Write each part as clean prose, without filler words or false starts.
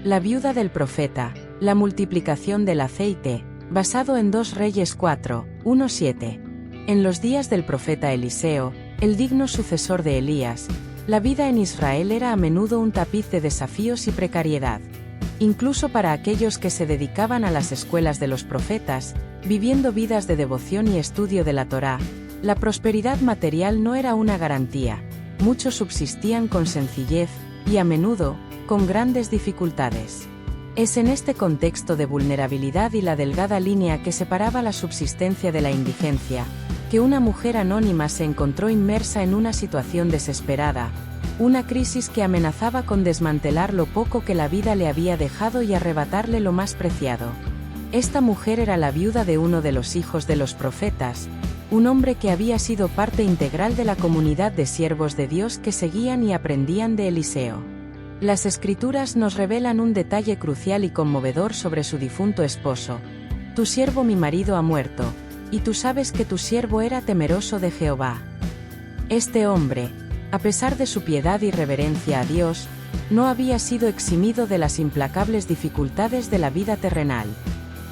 La viuda del profeta, la multiplicación del aceite, basado en 2 Reyes 4, 1-7. En los días del profeta Eliseo, el digno sucesor de Elías, la vida en Israel era a menudo un tapiz de desafíos y precariedad. Incluso para aquellos que se dedicaban a las escuelas de los profetas, viviendo vidas de devoción y estudio de la Torá, la prosperidad material no era una garantía. Muchos subsistían con sencillez, y a menudo, con grandes dificultades. Es en este contexto de vulnerabilidad y la delgada línea que separaba la subsistencia de la indigencia, que una mujer anónima se encontró inmersa en una situación desesperada, una crisis que amenazaba con desmantelar lo poco que la vida le había dejado y arrebatarle lo más preciado. Esta mujer era la viuda de uno de los hijos de los profetas, un hombre que había sido parte integral de la comunidad de siervos de Dios que seguían y aprendían de Eliseo. Las Escrituras nos revelan un detalle crucial y conmovedor sobre su difunto esposo. Tu siervo mi marido ha muerto, y tú sabes que tu siervo era temeroso de Jehová. Este hombre, a pesar de su piedad y reverencia a Dios, no había sido eximido de las implacables dificultades de la vida terrenal.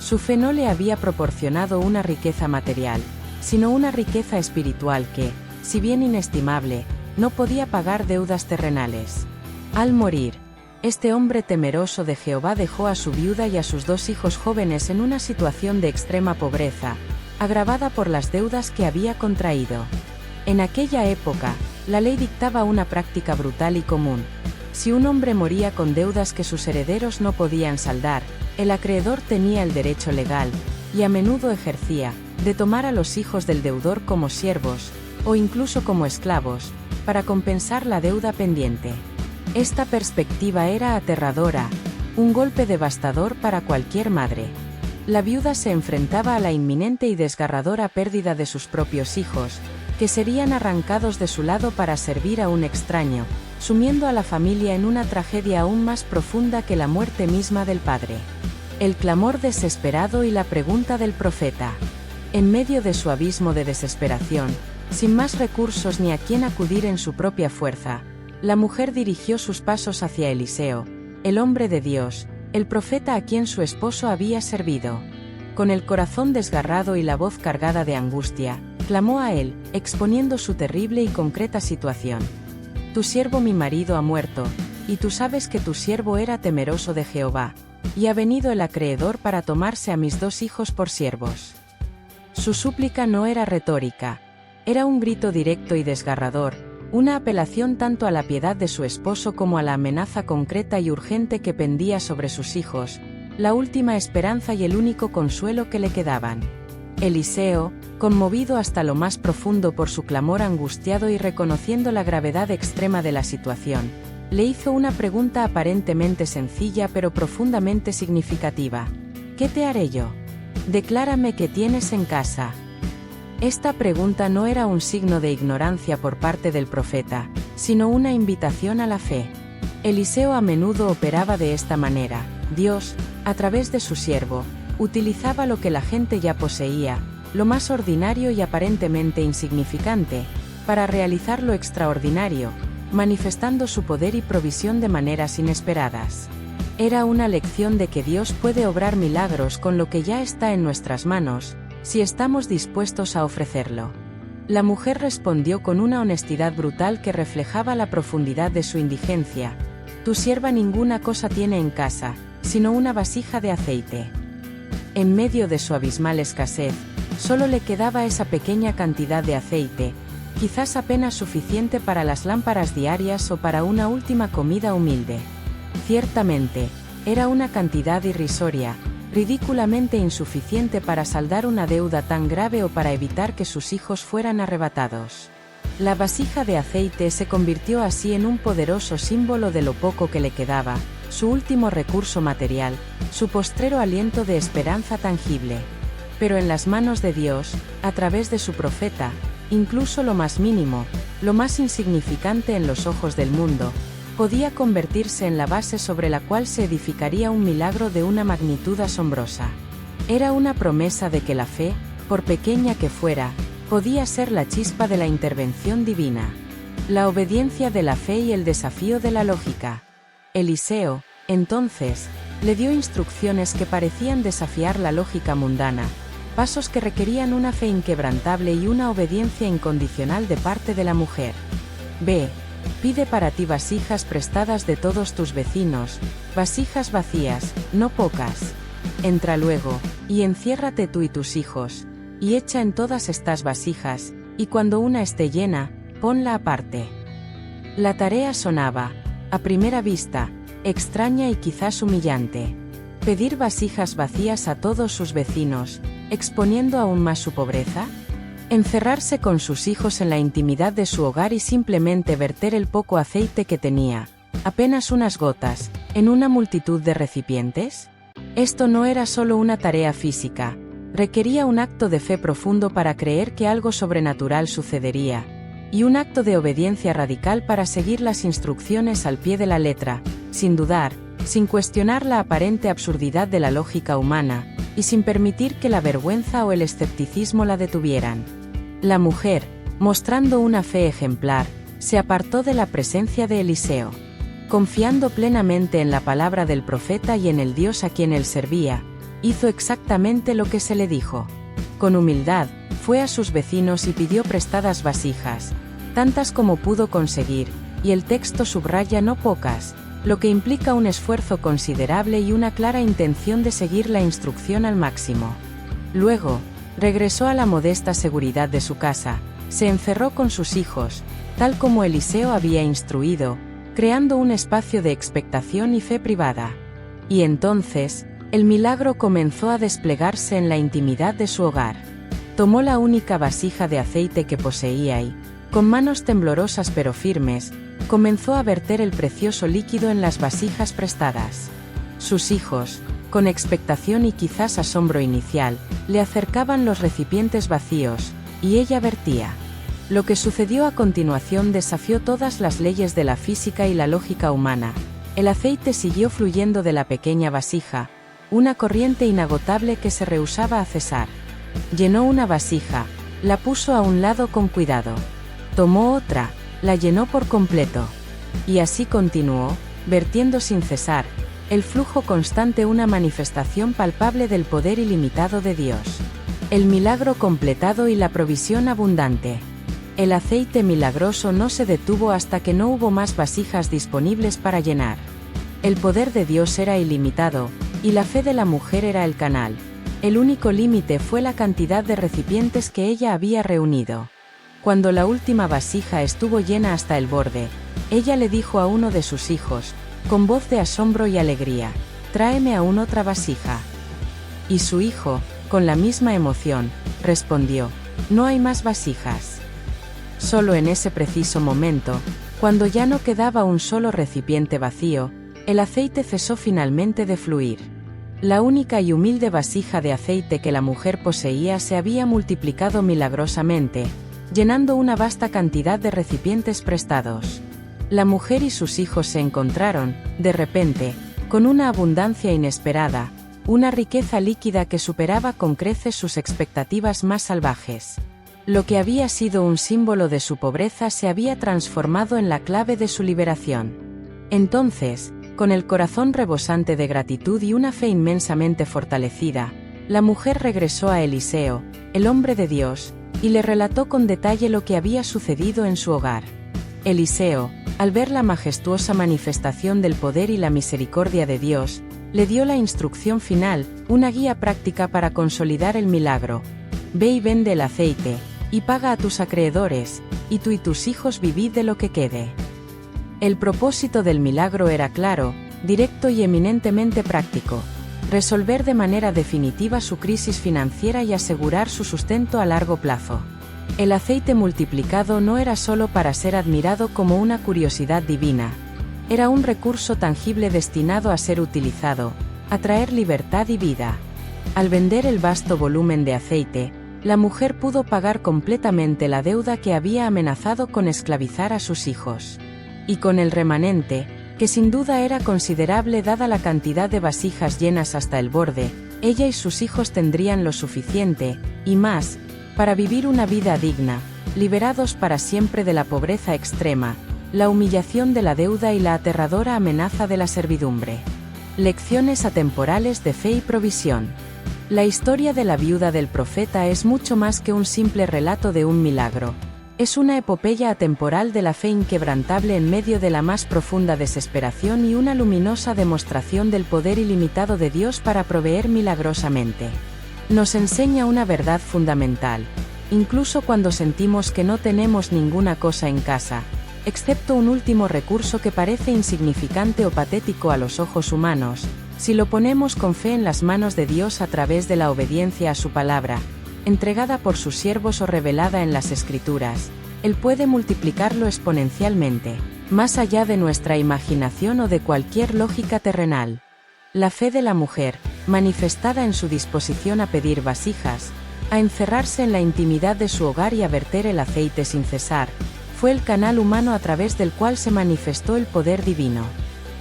Su fe no le había proporcionado una riqueza material, sino una riqueza espiritual que, si bien inestimable, no podía pagar deudas terrenales. Al morir, este hombre temeroso de Jehová dejó a su viuda y a sus 2 hijos jóvenes en una situación de extrema pobreza, agravada por las deudas que había contraído. En aquella época, la ley dictaba una práctica brutal y común. Si un hombre moría con deudas que sus herederos no podían saldar, el acreedor tenía el derecho legal, y a menudo ejercía, de tomar a los hijos del deudor como siervos, o incluso como esclavos, para compensar la deuda pendiente. Esta perspectiva era aterradora, un golpe devastador para cualquier madre. La viuda se enfrentaba a la inminente y desgarradora pérdida de sus propios hijos, que serían arrancados de su lado para servir a un extraño, sumiendo a la familia en una tragedia aún más profunda que la muerte misma del padre. El clamor desesperado y la pregunta del profeta. En medio de su abismo de desesperación, sin más recursos ni a quien acudir en su propia fuerza, la mujer dirigió sus pasos hacia Eliseo, el hombre de Dios, el profeta a quien su esposo había servido. Con el corazón desgarrado y la voz cargada de angustia, clamó a él, exponiendo su terrible y concreta situación. Tu siervo mi marido ha muerto, y tú sabes que tu siervo era temeroso de Jehová, y ha venido el acreedor para tomarse a mis 2 hijos por siervos. Su súplica no era retórica, era un grito directo y desgarrador, una apelación tanto a la piedad de su esposo como a la amenaza concreta y urgente que pendía sobre sus hijos, la última esperanza y el único consuelo que le quedaban. Eliseo, conmovido hasta lo más profundo por su clamor angustiado y reconociendo la gravedad extrema de la situación, le hizo una pregunta aparentemente sencilla pero profundamente significativa. ¿Qué te haré yo? Declárame qué tienes en casa. Esta pregunta no era un signo de ignorancia por parte del profeta, sino una invitación a la fe. Eliseo a menudo operaba de esta manera. Dios, a través de su siervo, utilizaba lo que la gente ya poseía, lo más ordinario y aparentemente insignificante, para realizar lo extraordinario, manifestando su poder y provisión de maneras inesperadas. Era una lección de que Dios puede obrar milagros con lo que ya está en nuestras manos, si estamos dispuestos a ofrecerlo. La mujer respondió con una honestidad brutal que reflejaba la profundidad de su indigencia. Tu sierva ninguna cosa tiene en casa, sino una vasija de aceite. En medio de su abismal escasez, solo le quedaba esa pequeña cantidad de aceite, quizás apenas suficiente para las lámparas diarias o para una última comida humilde. Ciertamente, era una cantidad irrisoria, ridículamente insuficiente para saldar una deuda tan grave o para evitar que sus hijos fueran arrebatados. La vasija de aceite se convirtió así en un poderoso símbolo de lo poco que le quedaba, su último recurso material, su postrero aliento de esperanza tangible. Pero en las manos de Dios, a través de su profeta, incluso lo más mínimo, lo más insignificante en los ojos del mundo, podía convertirse en la base sobre la cual se edificaría un milagro de una magnitud asombrosa. Era una promesa de que la fe, por pequeña que fuera, podía ser la chispa de la intervención divina. La obediencia de la fe y el desafío de la lógica. Eliseo, Entonces, le dio instrucciones que parecían desafiar la lógica mundana, pasos que requerían una fe inquebrantable y una obediencia incondicional de parte de la mujer. B. Pide para ti vasijas prestadas de todos tus vecinos, vasijas vacías, no pocas. Entra luego, y enciérrate tú y tus hijos, y echa en todas estas vasijas, y cuando una esté llena, ponla aparte. La tarea sonaba, a primera vista, extraña y quizás humillante. ¿Pedir vasijas vacías a todos sus vecinos, exponiendo aún más su pobreza? ¿Encerrarse con sus hijos en la intimidad de su hogar y simplemente verter el poco aceite que tenía, apenas unas gotas, en una multitud de recipientes? Esto no era solo una tarea física, requería un acto de fe profundo para creer que algo sobrenatural sucedería, y un acto de obediencia radical para seguir las instrucciones al pie de la letra, sin dudar, sin cuestionar la aparente absurdidad de la lógica humana, y sin permitir que la vergüenza o el escepticismo la detuvieran. La mujer, mostrando una fe ejemplar, se apartó de la presencia de Eliseo. Confiando plenamente en la palabra del profeta y en el Dios a quien él servía, hizo exactamente lo que se le dijo. Con humildad, fue a sus vecinos y pidió prestadas vasijas, tantas como pudo conseguir, y el texto subraya no pocas, lo que implica un esfuerzo considerable y una clara intención de seguir la instrucción al máximo. Luego, regresó a la modesta seguridad de su casa, se encerró con sus hijos, tal como Eliseo había instruido, creando un espacio de expectación y fe privada. Y entonces, el milagro comenzó a desplegarse en la intimidad de su hogar. Tomó la única vasija de aceite que poseía y, con manos temblorosas pero firmes, comenzó a verter el precioso líquido en las vasijas prestadas. Sus hijos, con expectación y quizás asombro inicial, le acercaban los recipientes vacíos, y ella vertía. Lo que sucedió a continuación desafió todas las leyes de la física y la lógica humana. El aceite siguió fluyendo de la pequeña vasija, una corriente inagotable que se rehusaba a cesar. Llenó una vasija, la puso a un lado con cuidado. Tomó otra, la llenó por completo. Y así continuó, vertiendo sin cesar, el flujo constante, una manifestación palpable del poder ilimitado de Dios. El milagro completado y la provisión abundante. El aceite milagroso no se detuvo hasta que no hubo más vasijas disponibles para llenar. El poder de Dios era ilimitado, y la fe de la mujer era el canal. El único límite fue la cantidad de recipientes que ella había reunido. Cuando la última vasija estuvo llena hasta el borde, ella le dijo a uno de sus hijos, con voz de asombro y alegría, «Tráeme aún otra vasija». Y su hijo, con la misma emoción, respondió, «No hay más vasijas». Solo en ese preciso momento, cuando ya no quedaba un solo recipiente vacío, el aceite cesó finalmente de fluir. La única y humilde vasija de aceite que la mujer poseía se había multiplicado milagrosamente, llenando una vasta cantidad de recipientes prestados. La mujer y sus hijos se encontraron, de repente, con una abundancia inesperada, una riqueza líquida que superaba con creces sus expectativas más salvajes. Lo que había sido un símbolo de su pobreza se había transformado en la clave de su liberación. Entonces, con el corazón rebosante de gratitud y una fe inmensamente fortalecida, la mujer regresó a Eliseo, el hombre de Dios, y le relató con detalle lo que había sucedido en su hogar. Eliseo, al ver la majestuosa manifestación del poder y la misericordia de Dios, le dio la instrucción final, una guía práctica para consolidar el milagro. «Ve y vende el aceite, y paga a tus acreedores, y tú y tus hijos vivid de lo que quede». El propósito del milagro era claro, directo y eminentemente práctico: resolver de manera definitiva su crisis financiera y asegurar su sustento a largo plazo. El aceite multiplicado no era solo para ser admirado como una curiosidad divina, era un recurso tangible destinado a ser utilizado, a traer libertad y vida. Al vender el vasto volumen de aceite, la mujer pudo pagar completamente la deuda que había amenazado con esclavizar a sus hijos. Y con el remanente, que sin duda era considerable dada la cantidad de vasijas llenas hasta el borde, ella y sus hijos tendrían lo suficiente, y más, para vivir una vida digna, liberados para siempre de la pobreza extrema, la humillación de la deuda y la aterradora amenaza de la servidumbre. Lecciones atemporales de fe y provisión. La historia de la viuda del profeta es mucho más que un simple relato de un milagro. Es una epopeya atemporal de la fe inquebrantable en medio de la más profunda desesperación y una luminosa demostración del poder ilimitado de Dios para proveer milagrosamente. Nos enseña una verdad fundamental. Incluso cuando sentimos que no tenemos ninguna cosa en casa, excepto un último recurso que parece insignificante o patético a los ojos humanos, si lo ponemos con fe en las manos de Dios a través de la obediencia a su palabra, entregada por sus siervos o revelada en las Escrituras, Él puede multiplicarlo exponencialmente, más allá de nuestra imaginación o de cualquier lógica terrenal. La fe de la mujer, manifestada en su disposición a pedir vasijas, a encerrarse en la intimidad de su hogar y a verter el aceite sin cesar, fue el canal humano a través del cual se manifestó el poder divino.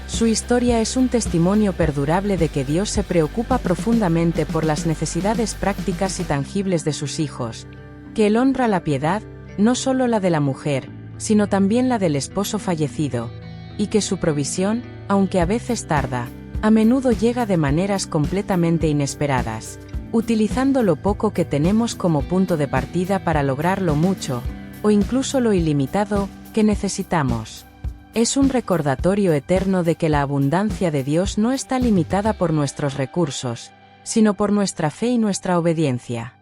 Su historia es un testimonio perdurable de que Dios se preocupa profundamente por las necesidades prácticas y tangibles de sus hijos, que Él honra la piedad, no solo la de la mujer, sino también la del esposo fallecido, y que su provisión, aunque a veces tarda, a menudo llega de maneras completamente inesperadas, utilizando lo poco que tenemos como punto de partida para lograr lo mucho, o incluso lo ilimitado, que necesitamos. Es un recordatorio eterno de que la abundancia de Dios no está limitada por nuestros recursos, sino por nuestra fe y nuestra obediencia.